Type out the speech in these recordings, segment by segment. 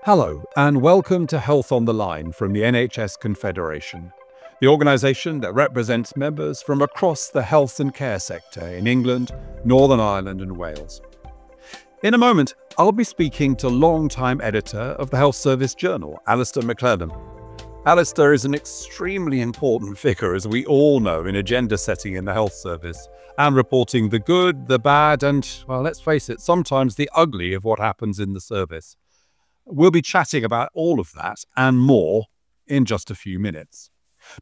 Hello, and welcome to Health on the Line from the NHS Confederation, the organisation that represents members from across the health and care sector in England, Northern Ireland and Wales. In a moment, I'll be speaking to long-time editor of the Health Service Journal, Alastair McLellan. Alastair is an extremely important figure, as we all know, in agenda setting in the health service and reporting the good, the bad and, well, let's face it, sometimes the ugly of what happens in the service. We'll be chatting about all of that and more in just a few minutes.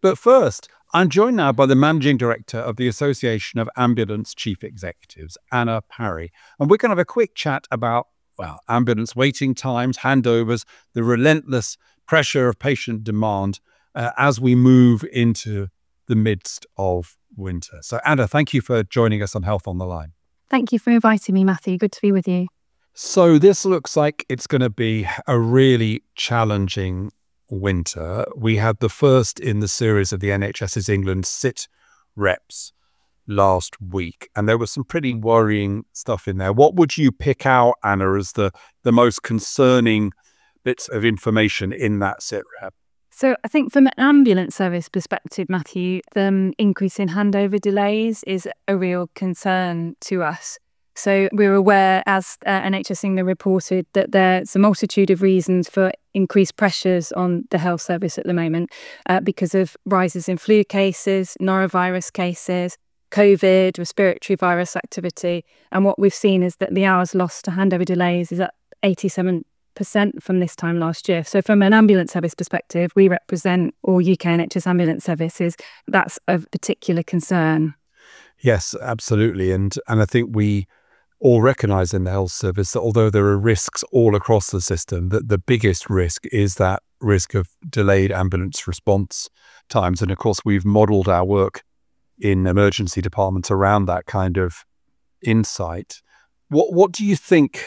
But first, I'm joined now by the Managing Director of the Association of Ambulance Chief Executives, Anna Parry. And we're going to have a quick chat about, well, ambulance waiting times, handovers, the relentless pressure of patient demand as we move into the midst of winter. So Anna, thank you for joining us on Health on the Line. Thank you for inviting me, Matthew. Good to be with you. So this looks like it's going to be a really challenging winter. We had the first in the series of the NHS's England sit reps last week, and there was some pretty worrying stuff in there. What would you pick out, Anna, as the most concerning bits of information in that sit rep? So I think from an ambulance service perspective, Matthew, the increase in handover delays is a real concern to us. So we're aware, as NHS England reported, that there's a multitude of reasons for increased pressures on the health service at the moment because of rises in flu cases, norovirus cases, COVID, respiratory virus activity. And what we've seen is that the hours lost to handover delays is up 87% from this time last year. So from an ambulance service perspective, we represent all UK NHS ambulance services. That's of particular concern. Yes, absolutely. And I think we all recognise in the health service that although there are risks all across the system, that the biggest risk is that risk of delayed ambulance response times. And of course, we've modelled our work in emergency departments around that kind of insight. What do you think,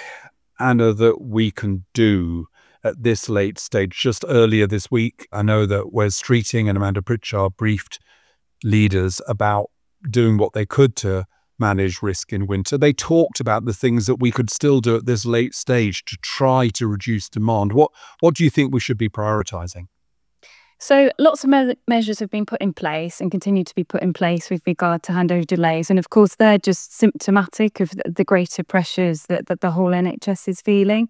Anna, that we can do at this late stage? Just earlier this week, I know that Wes Streeting and Amanda Pritchard briefed leaders about doing what they could to manage risk in winter. They talked about the things that we could still do at this late stage to try to reduce demand. What do you think we should be prioritising? So lots of measures have been put in place and continue to be put in place with regard to handover delays. And of course, they're just symptomatic of the greater pressures that the whole NHS is feeling.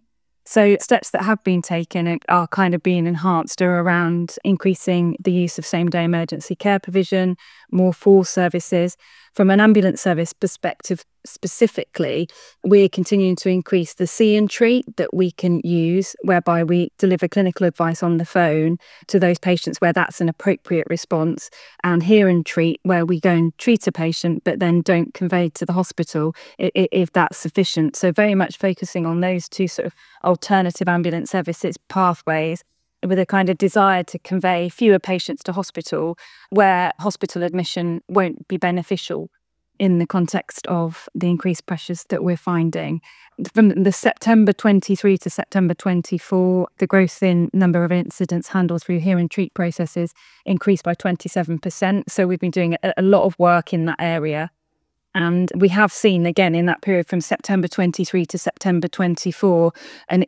So steps that have been taken are kind of being enhanced are around increasing the use of same-day emergency care provision, more full services. From an ambulance service perspective specifically, we're continuing to increase the see and treat that we can use, whereby we deliver clinical advice on the phone to those patients where that's an appropriate response, and hear and treat, where we go and treat a patient but then don't convey to the hospital if that's sufficient. So very much focusing on those two sort of alternative ambulance services pathways, with a kind of desire to convey fewer patients to hospital where hospital admission won't be beneficial in the context of the increased pressures that we're finding. From the September 23 to September 24, the growth in number of incidents handled through hear and treat processes increased by 27%. So we've been doing a lot of work in that area. And we have seen, again, in that period from September 23 to September 24, an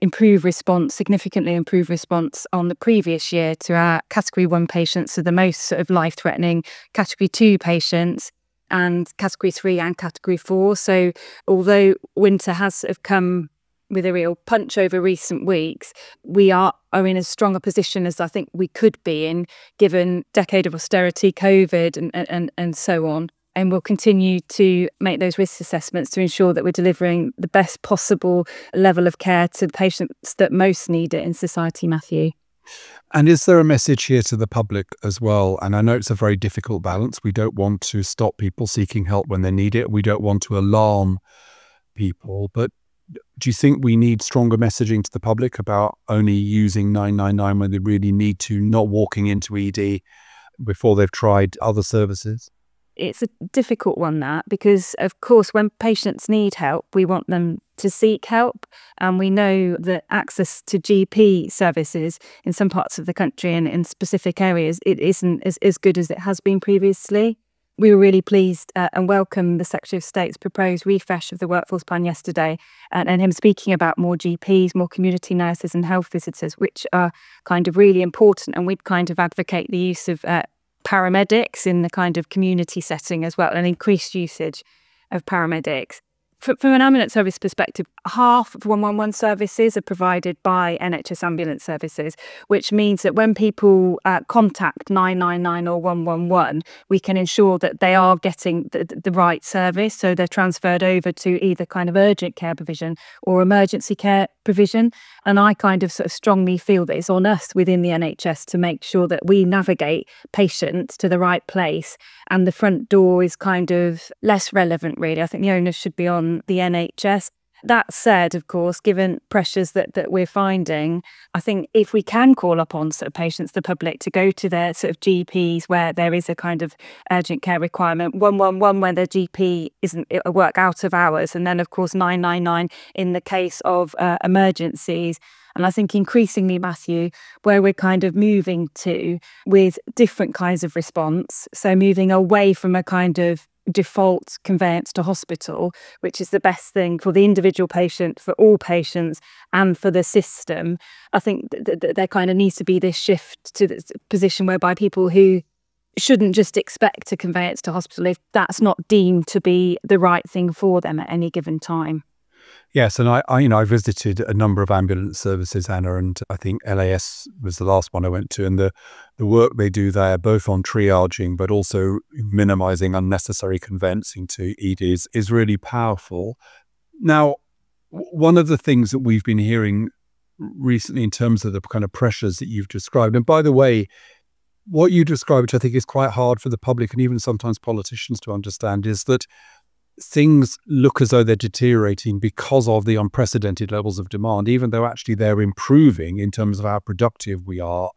significantly improved response on the previous year to our Category 1 patients, so the most sort of life-threatening Category 2 patients, and Category 3 and Category 4. So although winter has sort of come with a real punch over recent weeks, we are in as strong a position as I think we could be in, given decade of austerity, COVID and so on. And we'll continue to make those risk assessments to ensure that we're delivering the best possible level of care to the patients that most need it in society, Matthew. And is there a message here to the public as well? And I know it's a very difficult balance. We don't want to stop people seeking help when they need it. We don't want to alarm people. But do you think we need stronger messaging to the public about only using 999 when they really need to, not walking into ED before they've tried other services? It's a difficult one, that, because of course when patients need help, we want them to seek help, and we know that access to GP services in some parts of the country and in specific areas, it isn't as good as it has been previously. We were really pleased and welcomed the Secretary of State's proposed refresh of the workforce plan yesterday, and him speaking about more GPs, more community nurses and health visitors, which are kind of really important. And we'd kind of advocate the use of paramedics in the kind of community setting as well, and increased usage of paramedics. From an ambulance service perspective, half of 111 services are provided by NHS ambulance services, which means that when people contact 999 or 111, we can ensure that they are getting the right service. So they're transferred over to either kind of urgent care provision or emergency care provision. And I kind of sort of strongly feel that it's on us within the NHS to make sure that we navigate patients to the right place, and the front door is kind of less relevant, really. I think the onus should be on the NHS. That said, of course, given pressures that we're finding, I think if we can call upon sort of patients, the public, to go to their sort of GPs where there is a kind of urgent care requirement, 111 where their GP isn't at work out of hours, and then of course 999 in the case of emergencies. And I think increasingly, Matthew, where we're kind of moving to with different kinds of response, so moving away from a kind of default conveyance to hospital, which is the best thing for the individual patient, for all patients, and for the system. I think that there kind of needs to be this shift to this position whereby people who shouldn't just expect a conveyance to hospital if that's not deemed to be the right thing for them at any given time. Yes, and I visited a number of ambulance services, Anna, and I think LAS was the last one I went to, and the work they do there, both on triaging but also minimising unnecessary conveyancing to EDs, is really powerful. Now, one of the things that we've been hearing recently in terms of the kind of pressures that you've described, and by the way, what you described, which I think is quite hard for the public and even sometimes politicians to understand, is that things look as though they're deteriorating because of the unprecedented levels of demand, even though actually they're improving in terms of how productive we are.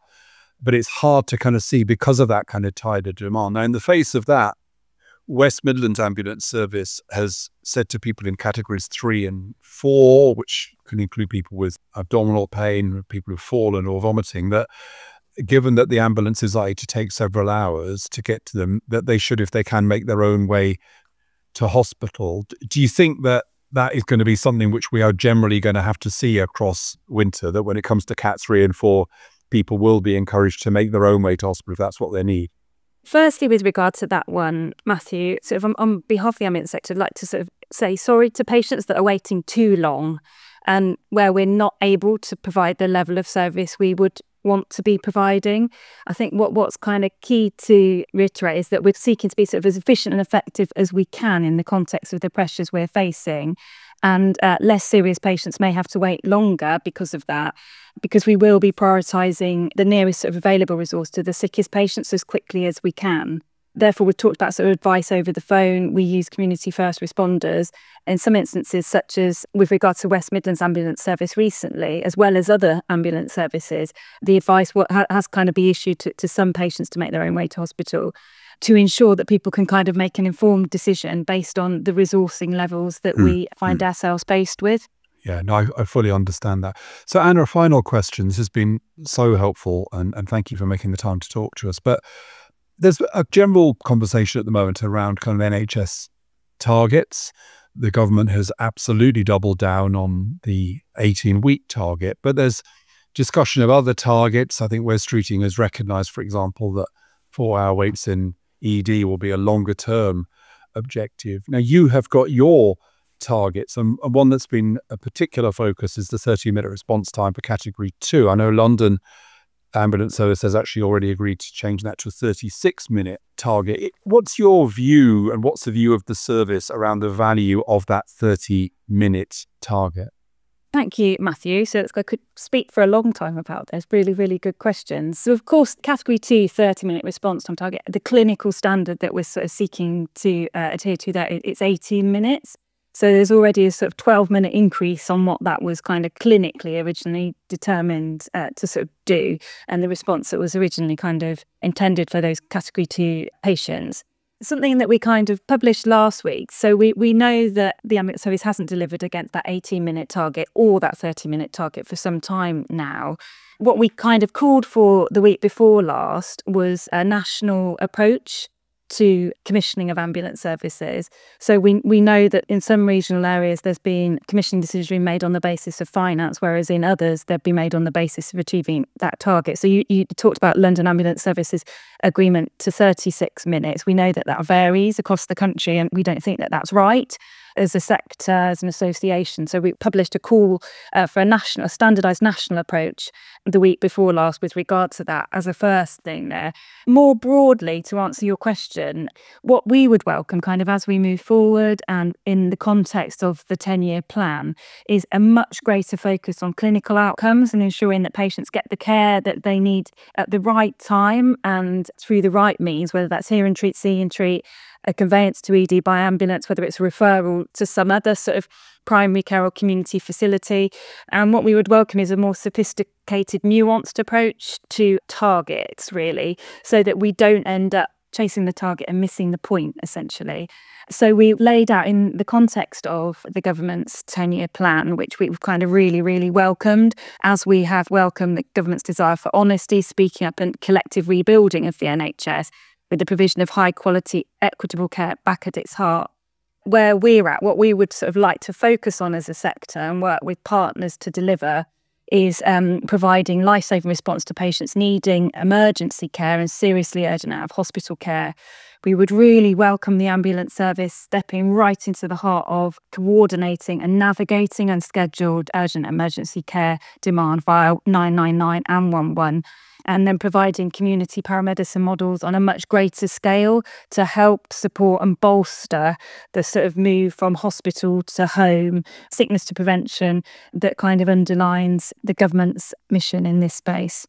But it's hard to kind of see because of that kind of tide of demand. Now, in the face of that, West Midlands Ambulance Service has said to people in categories 3 and 4, which can include people with abdominal pain, people who've fallen or vomiting, that given that the ambulance is likely to take several hours to get to them, that they should, if they can, make their own way to hospital. Do you think that that is going to be something which we are generally going to have to see across winter, that when it comes to Cat 3 and 4, people will be encouraged to make their own way to hospital if that's what they need? Firstly, with regard to that one, Matthew, sort of on behalf of the ambulance sector, I'd like to sort of say sorry to patients that are waiting too long and where we're not able to provide the level of service we would want to be providing. I think what's kind of key to reiterate is that we're seeking to be sort of as efficient and effective as we can in the context of the pressures we're facing. And less serious patients may have to wait longer because of that, because we will be prioritising the nearest sort of available resource to the sickest patients as quickly as we can. Therefore, we've talked about sort of advice over the phone. We use community first responders in some instances, such as with regard to West Midlands Ambulance Service recently, as well as other ambulance services. The advice has kind of been issued to some patients to make their own way to hospital, to ensure that people can kind of make an informed decision based on the resourcing levels that we find ourselves faced with. Yeah, no, I fully understand that. So, Anna, a final question. This has been so helpful, and thank you for making the time to talk to us. But there's a general conversation at the moment around kind of NHS targets. The government has absolutely doubled down on the 18-week target, but there's discussion of other targets. I think Wes Streeting has recognised, for example, that 4-hour waits in ED will be a longer-term objective. Now, you have got your targets, and one that's been a particular focus is the 30-minute response time for Category 2. I know London Ambulance Service has actually already agreed to change that to a 36-minute target. What's your view, and what's the view of the service around the value of that 30-minute target? Thank you, Matthew. So I could speak for a long time about this. Really, really good questions. So, of course, Category 2, 30-minute response time target, the clinical standard that we're sort of seeking to adhere to there, it's 18 minutes. So there's already a sort of 12-minute increase on what that was kind of clinically originally determined to sort of do, and the response that was originally kind of intended for those Category 2 patients. Something that we kind of published last week. So we know that the ambulance service hasn't delivered against that 18-minute target or that 30-minute target for some time now. What we kind of called for the week before last was a national approach to commissioning of ambulance services. So we know that in some regional areas there's been commissioning decisions being made on the basis of finance, whereas in others they've been made on the basis of achieving that target. So you talked about London Ambulance Services agreement to 36 minutes. We know that that varies across the country, and we don't think that that's right as a sector, as an association. So we published a call for a standardised national approach the week before last with regard to that as a first thing there. More broadly, to answer your question, what we would welcome kind of as we move forward and in the context of the 10-year plan is a much greater focus on clinical outcomes and ensuring that patients get the care that they need at the right time and through the right means, whether that's hear and treat, see and treat, a conveyance to ED by ambulance, whether it's a referral to some other sort of primary care or community facility. And what we would welcome is a more sophisticated, nuanced approach to targets, really, so that we don't end up chasing the target and missing the point, essentially. So we laid out in the context of the government's 10-year plan, which we've kind of really, really welcomed, as we have welcomed the government's desire for honesty, speaking up and collective rebuilding of the NHS, with the provision of high quality, equitable care back at its heart. Where we're at, what we would sort of like to focus on as a sector and work with partners to deliver is providing life-saving response to patients needing emergency care and seriously urgent out of hospital care. We would really welcome the ambulance service stepping right into the heart of coordinating and navigating unscheduled urgent emergency care demand via 999 and 111. And then providing community paramedicine models on a much greater scale to help support and bolster the sort of move from hospital to home, sickness to prevention that kind of underlines the government's mission in this space.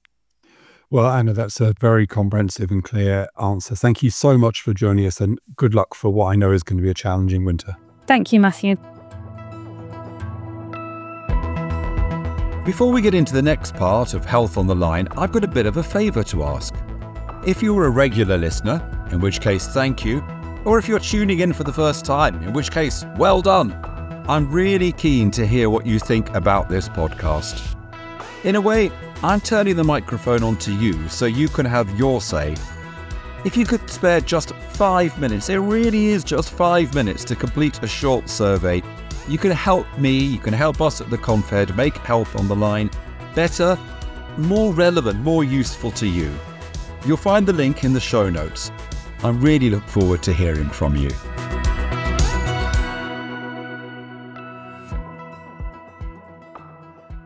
Well, Anna, that's a very comprehensive and clear answer. Thank you so much for joining us, and good luck for what I know is going to be a challenging winter. Thank you, Matthew. Before we get into the next part of Health on the Line, I've got a bit of a favour to ask. If you're a regular listener, in which case thank you, or if you're tuning in for the first time, in which case well done, I'm really keen to hear what you think about this podcast. In a way, I'm turning the microphone on to you so you can have your say. If you could spare just 5 minutes, it really is just 5 minutes to complete a short survey, you can help me, you can help us at the Confed make Health on the Line better, more relevant, more useful to you. You'll find the link in the show notes. I really look forward to hearing from you.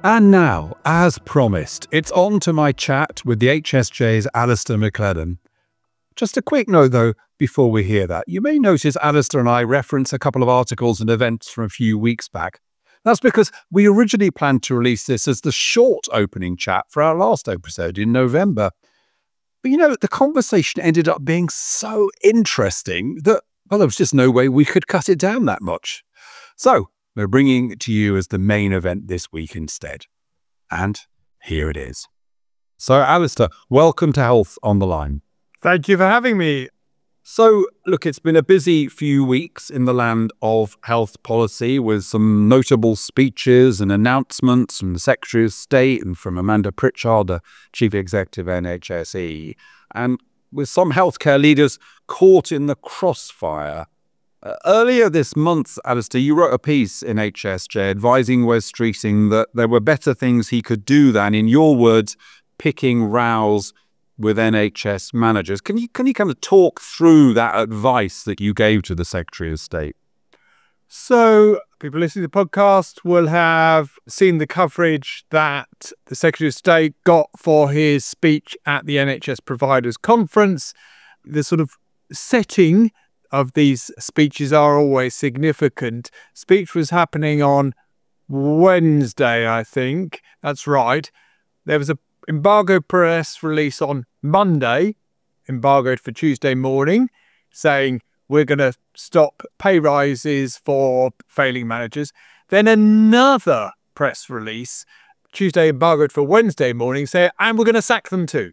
And now, as promised, it's on to my chat with the HSJ's Alastair McLellan. Just a quick note, though, before we hear that. You may notice Alastair and I reference a couple of articles and events from a few weeks back. That's because we originally planned to release this as the short opening chat for our last episode in November. But, you know, the conversation ended up being so interesting that, well, there was just no way we could cut it down that much. So we're bringing it to you as the main event this week instead. And here it is. So, Alastair, welcome to Health on the Line. Thank you for having me. So, look, it's been a busy few weeks in the land of health policy with some notable speeches and announcements from the Secretary of State and from Amanda Pritchard, the Chief Executive NHSE, and with some healthcare leaders caught in the crossfire. Earlier this month, Alastair, you wrote a piece in HSJ advising Wes Streeting that there were better things he could do than, in your words, picking rows with NHS managers. Can you kind of talk through that advice that you gave to the Secretary of State? So people listening to the podcast will have seen the coverage that the Secretary of State got for his speech at the NHS Providers Conference. The sort of setting of these speeches are always significant. Speech was happening on Wednesday, I think. That's right. There was a embargoed press release on Monday, embargoed for Tuesday morning, saying we're going to stop pay rises for failing managers. Then another press release, Tuesday embargoed for Wednesday morning, saying, and we're going to sack them too.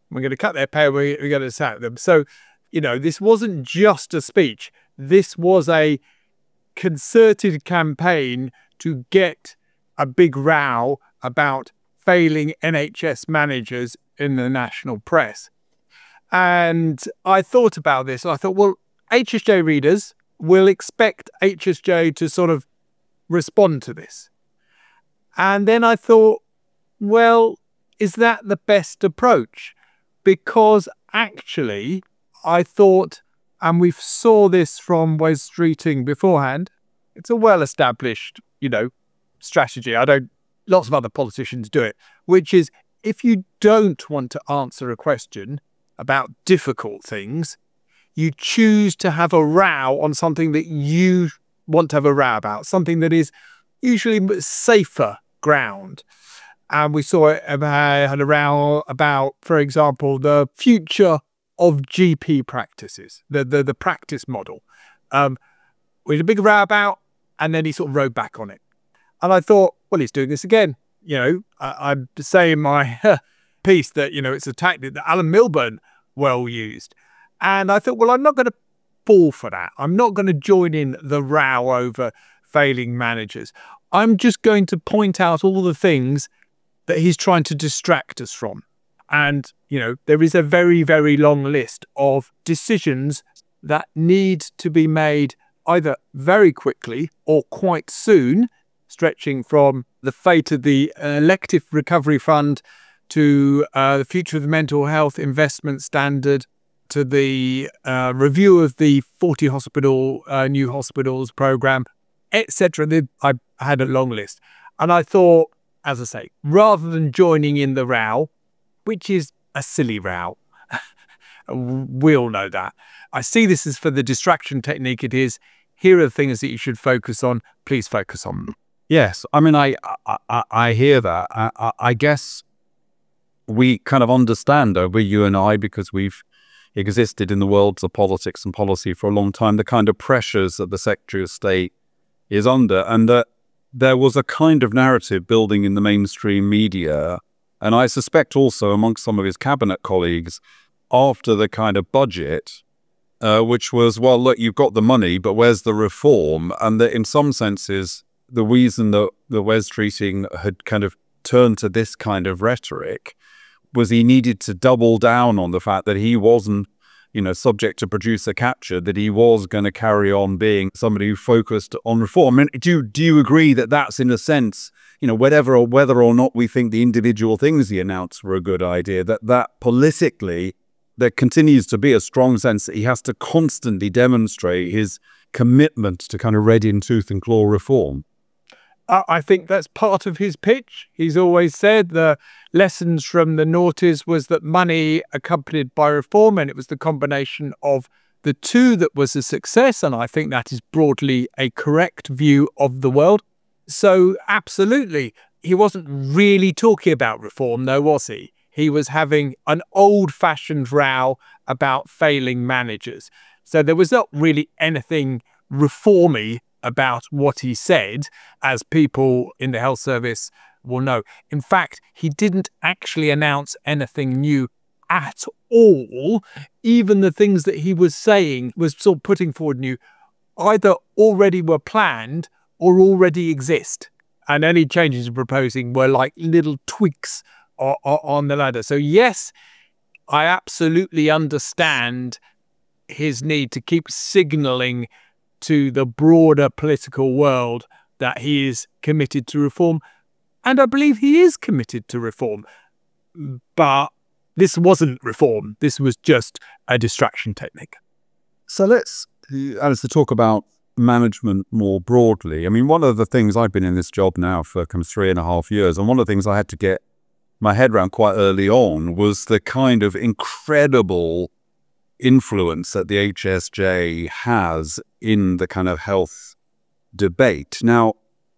We're going to cut their pay, we're going to sack them. So, you know, this wasn't just a speech. This was a concerted campaign to get a big row about failing NHS managers in the national press. And I thought about this and I thought, well, HSJ readers will expect HSJ to sort of respond to this. And then I thought, well, is that the best approach? Because actually, I thought, and we saw this from Wes Streeting beforehand, it's a well-established, strategy. Lots of other politicians do it, which is if you don't want to answer a question about difficult things, you choose to have a row on something that you want to have a row about, something that is usually safer ground. And we saw it had a row about, for example, the future of GP practices, the practice model. We had a big row about, and then he sort of rode back on it. And I thought, well, he's doing this again. I'm saying in my piece that, it's a tactic that Alan Milburn well used. And I thought, well, I'm not going to fall for that. I'm not going to join in the row over failing managers. I'm just going to point out all the things that he's trying to distract us from. And, there is a very, very long list of decisions that need to be made either very quickly or quite soon, stretching from the fate of the elective recovery fund to the future of the mental health investment standard, to the review of the 40 new hospitals programme, etc. I had a long list. And I thought, as I say, rather than joining in the row, which is a silly row, we all know that, I see this as for the distraction technique it is. Here are the things that you should focus on. Please focus on them. Yes, I mean, I hear that. I guess we kind of understand over you and I, because we've existed in the worlds of politics and policy for a long time, the kind of pressures that the Secretary of State is under, and that there was a kind of narrative building in the mainstream media, and I suspect also amongst some of his cabinet colleagues, after the kind of budget, which was, well, look, you've got the money, but where's the reform? And that in some senses, the reason that the Wes Streeting had kind of turned to this kind of rhetoric was he needed to double down on the fact that he wasn't, subject to producer capture, that he was going to carry on being somebody who focused on reform. And do you agree that that's, in a sense, whether or not we think the individual things he announced were a good idea, that politically there continues to be a strong sense that he has to constantly demonstrate his commitment to kind of red in tooth and claw reform? I think that's part of his pitch. He's always said the lessons from the noughties was that money accompanied by reform, and it was the combination of the two that was a success. And I think that is broadly a correct view of the world. So absolutely, he wasn't really talking about reform, though, was he? He was having an old-fashioned row about failing managers. So there was not really anything reformy about what he said, as people in the health service will know. In fact, he didn't actually announce anything new at all. Even the things that he was saying, was sort of putting forward new, either already were planned or already exist. And any changes he's proposing were like little tweaks on the ladder. So yes, I absolutely understand his need to keep signalling to the broader political world that he is committed to reform. And I believe he is committed to reform. But this wasn't reform. This was just a distraction technique. So let's, Alistair, talk about management more broadly. I mean, one of the things, I've been in this job now for 3.5 years, and one of the things I had to get my head around quite early on was the kind of incredible influence that the HSJ has in the kind of health debate. Now,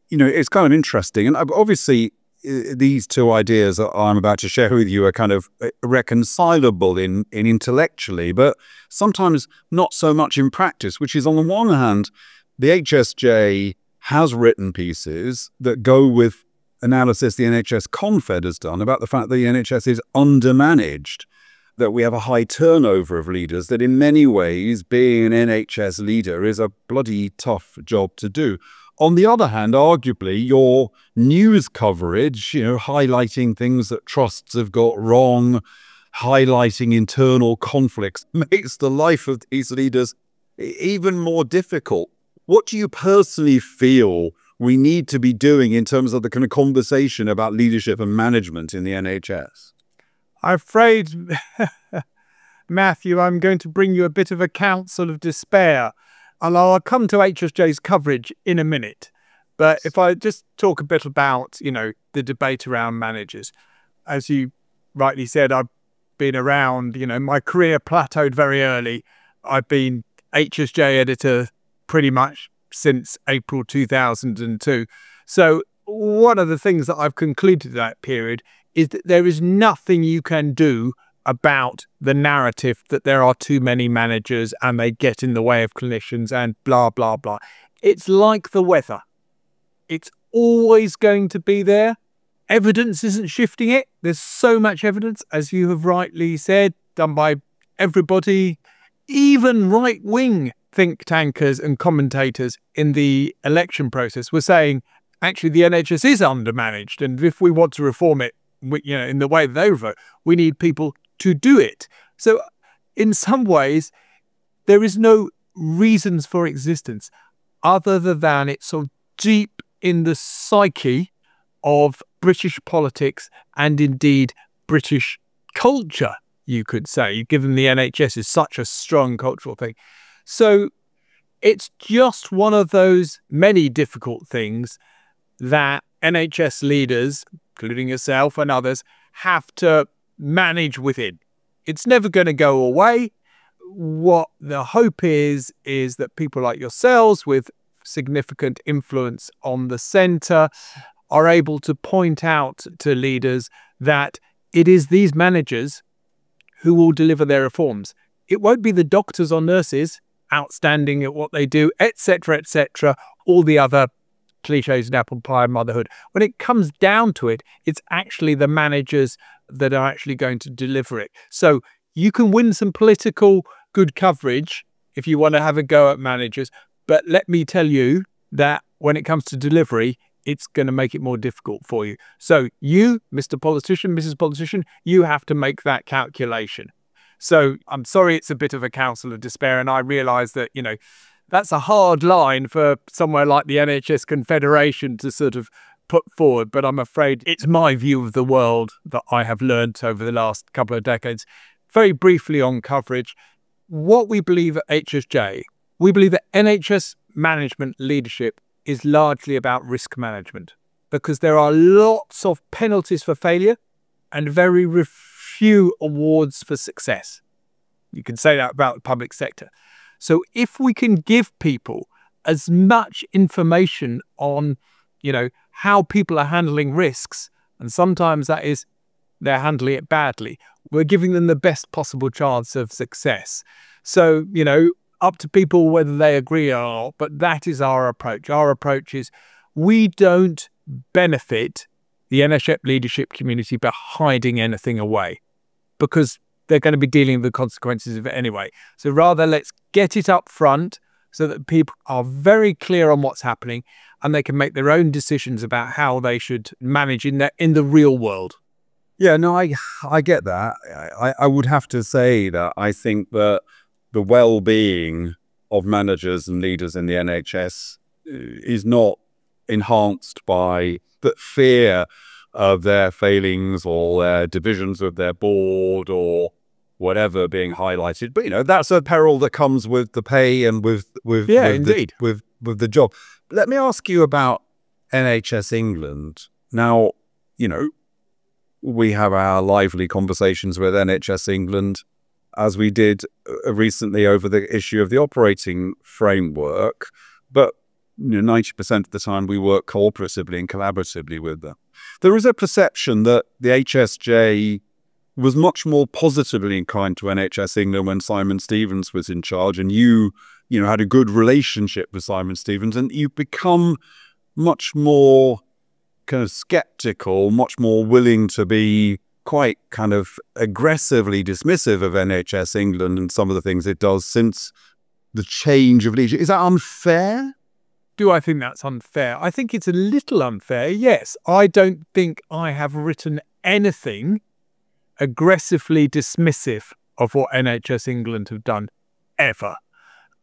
it's kind of interesting, and obviously these two ideas that I'm about to share with you are kind of reconcilable in intellectually, but sometimes not so much in practice, which is, on the one hand, the HSJ has written pieces that go with analysis the NHS Confed has done about the fact that the NHS is undermanaged, that we have a high turnover of leaders, that in many ways being an NHS leader is a bloody tough job to do. On the other hand, arguably, your news coverage, highlighting things that trusts have got wrong, highlighting internal conflicts makes the life of these leaders even more difficult. What do you personally feel we need to be doing in terms of the kind of conversation about leadership and management in the NHS? I'm afraid, Matthew, I'm going to bring you a bit of a counsel of despair. And I'll come to HSJ's coverage in a minute. But if I just talk a bit about, the debate around managers. As you rightly said, I've been around, my career plateaued very early. I've been HSJ editor pretty much since April 2002. So one of the things that I've concluded in that period is that there is nothing you can do about the narrative that there are too many managers and they get in the way of clinicians and blah, blah, blah. It's like the weather. It's always going to be there. Evidence isn't shifting it. There's so much evidence, as you have rightly said, done by everybody, even right-wing think tankers and commentators in the election process were saying, actually, the NHS is undermanaged. And if we want to reform it, in the way that they vote, we need people to do it. So in some ways, there is no reasons for existence other than it's so deep in the psyche of British politics and indeed British culture, you could say, given the NHS is such a strong cultural thing. So it's just one of those many difficult things that NHS leaders, including yourself and others, have to manage within. It's never going to go away. What the hope is that people like yourselves with significant influence on the centre are able to point out to leaders that it is these managers who will deliver their reforms. It won't be the doctors or nurses outstanding at what they do, etc., all the other cliches in apple pie and motherhood. When it comes down to it, it's actually the managers that are actually going to deliver it. So you can win some political good coverage if you want to have a go at managers. But let me tell you that when it comes to delivery, it's going to make it more difficult for you. So you, Mr. Politician, Mrs. Politician, you have to make that calculation. So I'm sorry it's a bit of a counsel of despair. And I realise that, that's a hard line for somewhere like the NHS Confederation to sort of put forward. But I'm afraid it's my view of the world that I have learnt over the last couple of decades. Very briefly on coverage, what we believe at HSJ, we believe that NHS management leadership is largely about risk management because there are lots of penalties for failure and very few awards for success. You can say that about the public sector. So if we can give people as much information on, how people are handling risks, and sometimes that is they're handling it badly, we're giving them the best possible chance of success. So, up to people whether they agree or not, but that is our approach. Our approach is we don't benefit the NHS leadership community by hiding anything away because they're going to be dealing with the consequences of it anyway. So rather, let's get it up front so that people are very clear on what's happening and they can make their own decisions about how they should manage in the real world. Yeah, no, I get that. I would have to say that I think that the well-being of managers and leaders in the NHS is not enhanced by the fear of their failings or their divisions of their board or whatever being highlighted. But, that's a peril that comes with the pay and with the job. Let me ask you about NHS England. Now, we have our lively conversations with NHS England, as we did recently over the issue of the operating framework. But 90% of the time we work cooperatively and collaboratively with them. There is a perception that the HSJ was much more positively inclined to NHS England when Simon Stevens was in charge, and you had a good relationship with Simon Stevens, and you've become much more kind of skeptical, much more willing to be quite kind of aggressively dismissive of NHS England and some of the things it does since the change of leadership. Is that unfair? Do I think that's unfair? I think it's a little unfair, yes. I don't think I have written anything aggressively dismissive of what NHS England have done ever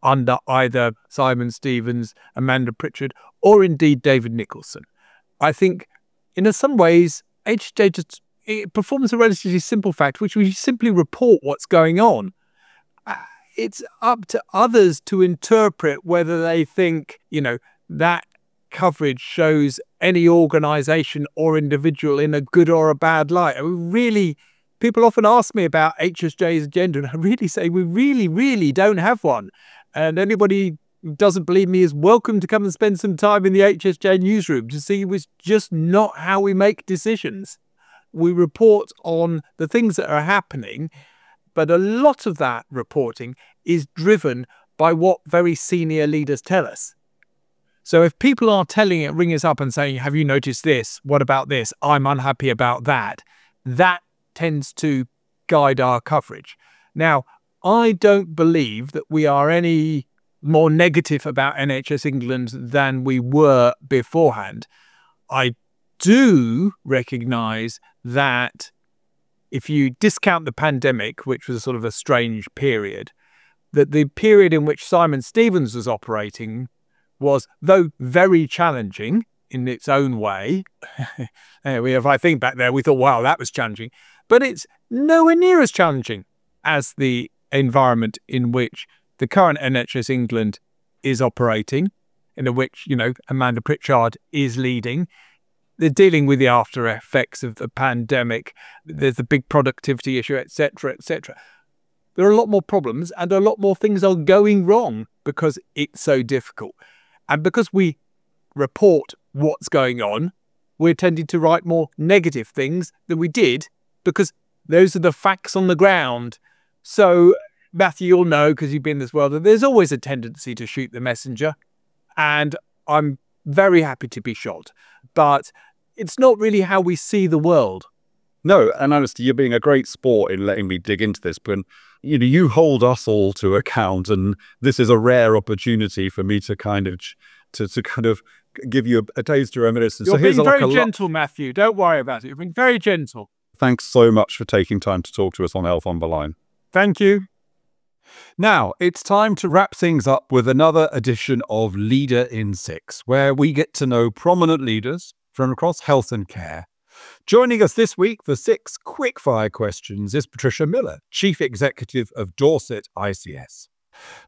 under either Simon Stevens, Amanda Pritchard, or indeed David Nicholson. I think in some ways, HJ just it performs a relatively simple fact, which we simply report what's going on. It's up to others to interpret whether they think, that coverage shows any organisation or individual in a good or a bad light. I mean, really, people often ask me about HSJ's agenda, and I really say we really, really don't have one. And anybody who doesn't believe me is welcome to come and spend some time in the HSJ newsroom to see it was just not how we make decisions. We report on the things that are happening, but a lot of that reporting is driven by what very senior leaders tell us. So if people are ring us up and saying, have you noticed this? What about this? I'm unhappy about that. That tends to guide our coverage. Now, I don't believe that we are any more negative about NHS England than we were beforehand. I do recognise that if you discount the pandemic, which was sort of a strange period, that the period in which Simon Stevens was operating was, though very challenging in its own way, if I think back there, we thought, wow, that was challenging, but it's nowhere near as challenging as the environment in which the current NHS England is operating, in which, Amanda Pritchard is leading. They're dealing with the after effects of the pandemic. There's a big productivity issue, etc., etc. There are a lot more problems and a lot more things are going wrong because it's so difficult. And because we report what's going on, we're tending to write more negative things than we did because those are the facts on the ground. So, Matthew, you'll know, because you've been in this world, that there's always a tendency to shoot the messenger. And I'm very happy to be shot. But it's not really how we see the world. No, and honestly, you're being a great sport in letting me dig into this. But you hold us all to account, and this is a rare opportunity for me to kind of give you a taste of reminiscence. You're being very gentle, Matthew. Don't worry about it. You're being very gentle. Thanks so much for taking time to talk to us on Health on the Line. Thank you. Now, it's time to wrap things up with another edition of Leader in 6, where we get to know prominent leaders from across health and care. Joining us this week for 6 quick-fire questions is Patricia Miller, Chief Executive of Dorset ICS.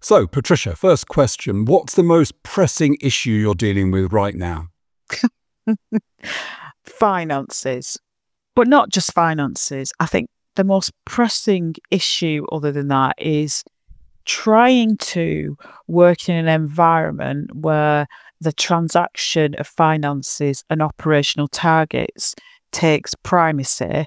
So, Patricia, first question, what's the most pressing issue you're dealing with right now? Finances, but not just finances. I think the most pressing issue other than that is trying to work in an environment where the transaction of finances and operational targets takes primacy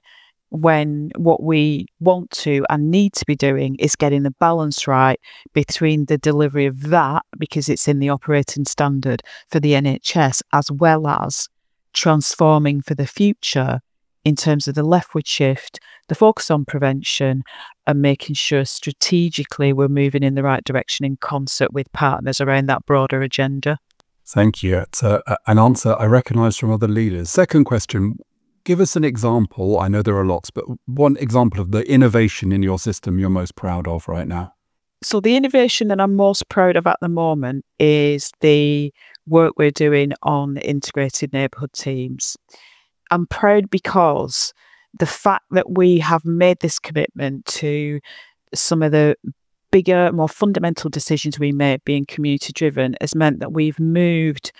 when what we want to and need to be doing is getting the balance right between the delivery of that, because it's in the operating standard for the NHS, as well as transforming for the future in terms of the leftward shift, the focus on prevention, and making sure strategically we're moving in the right direction in concert with partners around that broader agenda. Thank you. It's an answer I recognise from other leaders. Second question, give us an example. I know there are lots, but one example of the innovation in your system you're most proud of right now. So the innovation that I'm most proud of at the moment is the work we're doing on integrated neighbourhood teams. I'm proud because the fact that we have made this commitment to some of the bigger, more fundamental decisions we make being community driven has meant that we've moved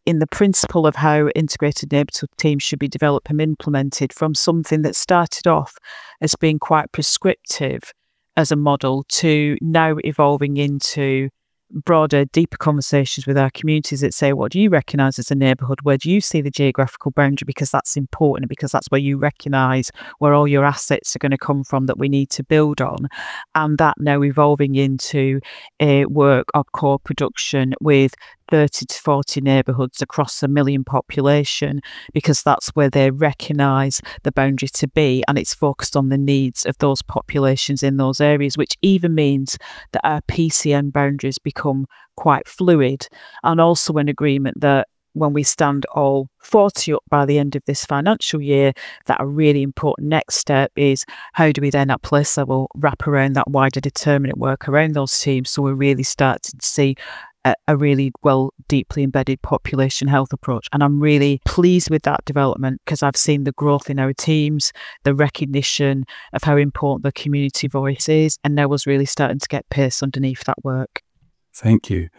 in the principle of how integrated neighbourhood teams should be developed and implemented from something that started off as being quite prescriptive as a model to now evolving into broader, deeper conversations with our communities that say, what do you recognise as a neighbourhood? Where do you see the geographical boundary? Because that's important, because that's where you recognise where all your assets are going to come from that we need to build on. And that now evolving into a work of co-production with 30 to 40 neighbourhoods across 1 million population, because that's where they recognise the boundary to be, and it's focused on the needs of those populations in those areas, which even means that our PCN boundaries become quite fluid, and also an agreement that when we stand all 40 up by the end of this financial year, that a really important next step is how do we then at place level wrap around that wider determinant work around those teams, so we're really starting to see a really well deeply embedded population health approach. And I'm really pleased with that development because I've seen the growth in our teams, the recognition of how important the community voice is, and now was really starting to get pace underneath that work. Thank you.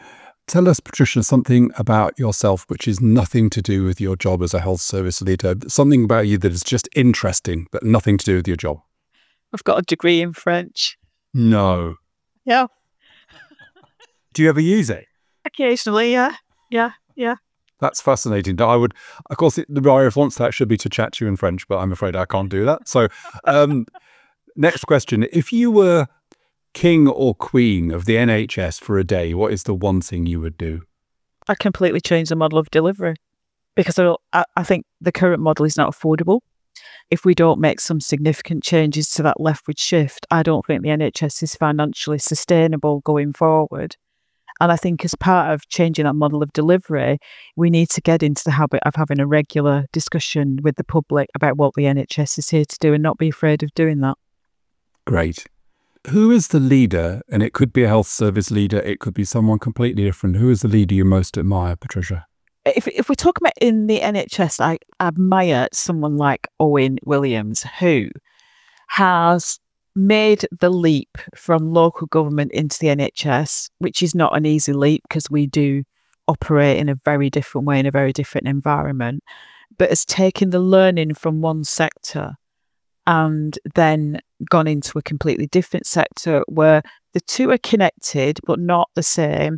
Tell us, Patricia, something about yourself which is nothing to do with your job as a health service leader, something about you that is just interesting, but nothing to do with your job. I've got a degree in French. No. Yeah. Do you ever use it? Occasionally, yeah. That's fascinating. I would, of course, the response to that should be to chat to you in French, but I'm afraid I can't do that. So, next question. If you were king or queen of the NHS for a day, what is the one thing you would do? I completely change the model of delivery because I think the current model is not affordable. If we don't make some significant changes to that leftward shift, I don't think the NHS is financially sustainable going forward. And I think as part of changing that model of delivery, we need to get into the habit of having a regular discussion with the public about what the NHS is here to do and not be afraid of doing that. Great. Who is the leader? And it could be a health service leader. It could be someone completely different. Who is the leader you most admire, Patricia? If we're talking about in the NHS, I admire someone like Owen Williams, who has made the leap from local government into the NHS, which is not an easy leap because we do operate in a very different way, in a very different environment, but has taken the learning from one sector and then gone into a completely different sector where the two are connected but not the same,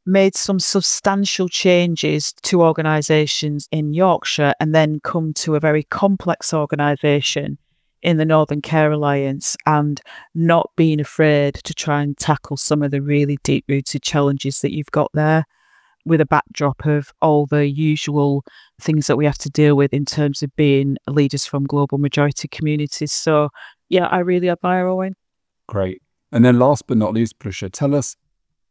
made some substantial changes to organisations in Yorkshire and then come to a very complex organisation in the Northern Care Alliance, and not being afraid to try and tackle some of the really deep-rooted challenges that you've got there with a backdrop of all the usual things that we have to deal with in terms of being leaders from global majority communities. So, yeah, I really admire Owen. Great. And then last but not least, Patricia, tell us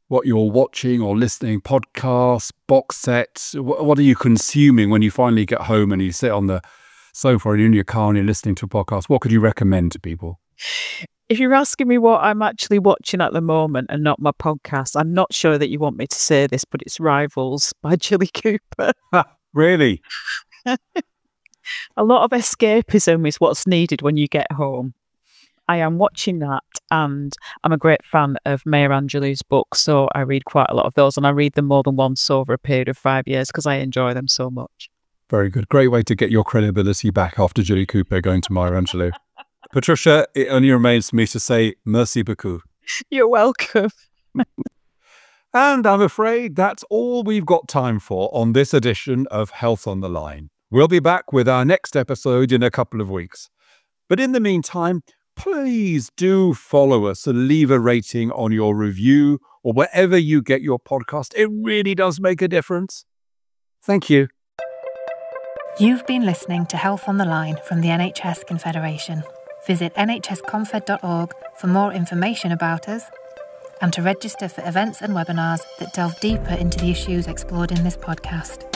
what you're watching or listening, podcasts, box sets. What are you consuming when you finally get home and you sit on the sofa or in your car and you're listening to a podcast? What could you recommend to people? If you're asking me what I'm actually watching at the moment and not my podcast, I'm not sure that you want me to say this, but it's Rivals by Julie Cooper. Really? A lot of escapism is what's needed when you get home. I am watching that, and I'm a great fan of Maya Angelou's books, so I read quite a lot of those, and I read them more than once over a period of 5 years because I enjoy them so much. Very good. Great way to get your credibility back after Julie Cooper going to Maya Angelou. Patricia, it only remains for me to say merci beaucoup. You're welcome. And I'm afraid that's all we've got time for on this edition of Health on the Line. We'll be back with our next episode in a couple of weeks. But in the meantime, please do follow us and leave a rating on your review or wherever you get your podcast. It really does make a difference. Thank you. You've been listening to Health on the Line from the NHS Confederation. Visit nhsconfed.org for more information about us and to register for events and webinars that delve deeper into the issues explored in this podcast.